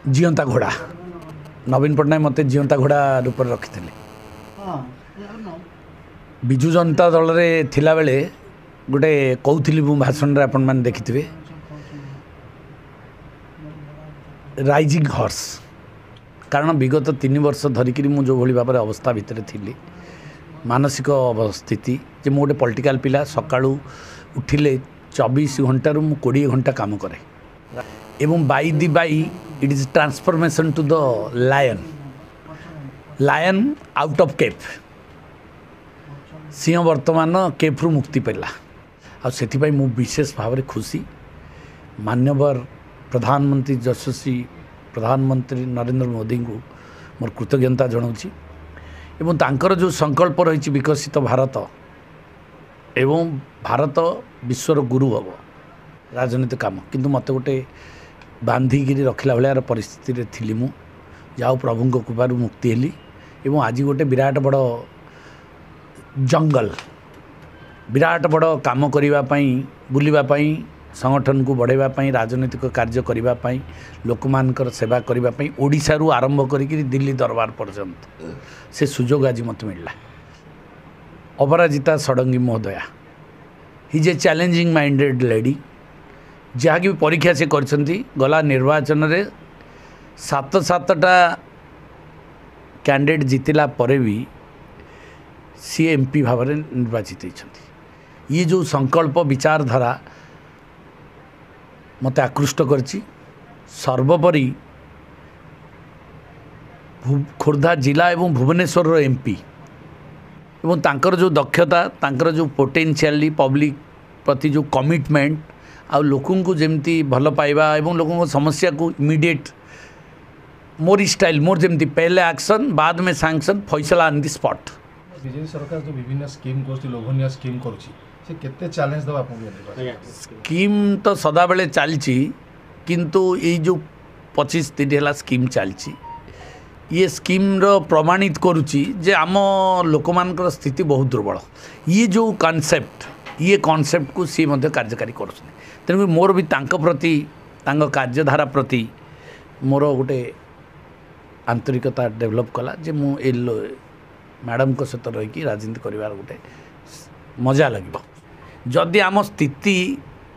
जीवंता घोड़ा नवीन पट्टनायक मत जीवंता घोड़ा रूप रखी विजु जनता दल में थिला बेले गोटे कहूली भाषण आपण मैंने देखिथे राइजिंग हॉर्स कारण विगत 3 वर्ष धरिकी जो भाई भाव अवस्था भितर थी मानसिक स्थिति जे मु गोटे पॉलिटिकल पिला सकाळू उठिले 24 घंटा मु 20 घंटा काम करे एवं by the by it is transformation to the lion out of cape सिंह वर्तमान केप रु मुक्ति पाइला आ सेथिपाई मु विशेष भाव में खुशी मान्यवर प्रधानमंत्री यशस्वी प्रधानमंत्री नरेंद्र मोदी को मोर कृतज्ञता जनाऊँगी एवं तांकर जो संकल्प रही विकसित भारत एवं भारत विश्वर गुरु हम राजनीतिक काम किंतु मत गोटे बांधिकी रखला भाया परिस्थिति थी मु जाओ प्रभु कृपार मुक्ति हेली एवं आज गोटे विराट बड़ जंगल विराट बड़ काम करने बुलवाई संगठन को बढ़ावाई राजनीतिक कार्य करने लोक मानकर सेवा करने ओडिशा रु आरंभ करी दिल्ली दरबार पर्यंत से सुजोग आज मत मिलला। अपराजिता षडंगी महोदया हिज ए चैलेंजिंग माइंडेड लेडी जहाँकि परीक्षा से करछंती गला निर्वाचन रे 7-7टा कैंडिडेट जीतिला परे भी सी एमपी भाव में निर्वाचित होती ये जो संकल्प विचारधारा मत आकृष्ट करछि सर्वोपरि खोर्धा जिला एवं भुवनेश्वर एमपी एवं तांकर जो दक्षता तांकर जो पोटेंशियली पब्लिक प्रति जो कमिटमेंट आ लोकों को जमती भल पाइबा एवं लोगों को समस्या को इमीडिएट मोर स्टाइल मोर जमती पहले एक्शन बाद में सैंक्शन फैसला ऑन द स्पॉट। बीजेपी सरकार जो विभिन्न स्कीम कर लोभनीय स्कीम करुच्ची से केते चैलेंज दबा स्कीम तो सदा बेले चलची किंतु ये जो 25-30 है स्कीम चलची ये स्कीम रो प्रमाणित करुच्ची जे आम लोक मानकर स्थिति बहुत दुर्बल ये जो कॉन्सेप्ट को सी मध्य कार्यकारी कर तेणुक मोर भी तांको प्रति तांको कार्यधारा प्रति मोर गोटे आंतरिकता डेभलप कला जे मु ए मैडम को सहित रही राजनीति कर गोटे मजा लगे जदि आम स्थिति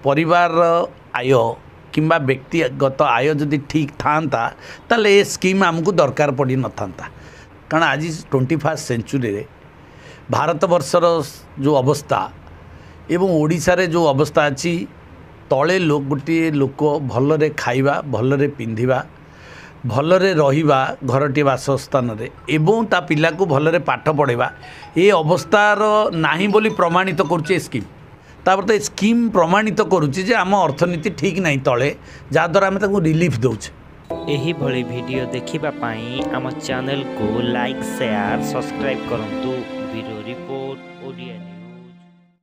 परिवार आय किंबा व्यक्तिगत आय जदि ठीक था ताले ये स्कीम आमको दरकार पड़ी न था कारण आज 21st सेंचुरी रे भारत वर्षर जो अवस्था एवं ओडिशा रे जो अवस्था अच्छी तले गोटे लोक भलरे खाइबा भलरे पिंधिबा भलरे रहिबा घरटी बासस्थान रे एवं ता पिला को भलरे पाठ पढ़ेबा ये अवस्थार नाही बोली प्रमाणित करुचे स्कीम तापर तो स्कीम प्रमाणित करुचे जे आम अर्थनीति ठीक नहीं तले जहाँद्वारा आम ताको रिलीफ दौचे। एही भली वीडियो देखिबा पाई आम चैनल को लाइक शेयर सब्सक्राइब करंतु।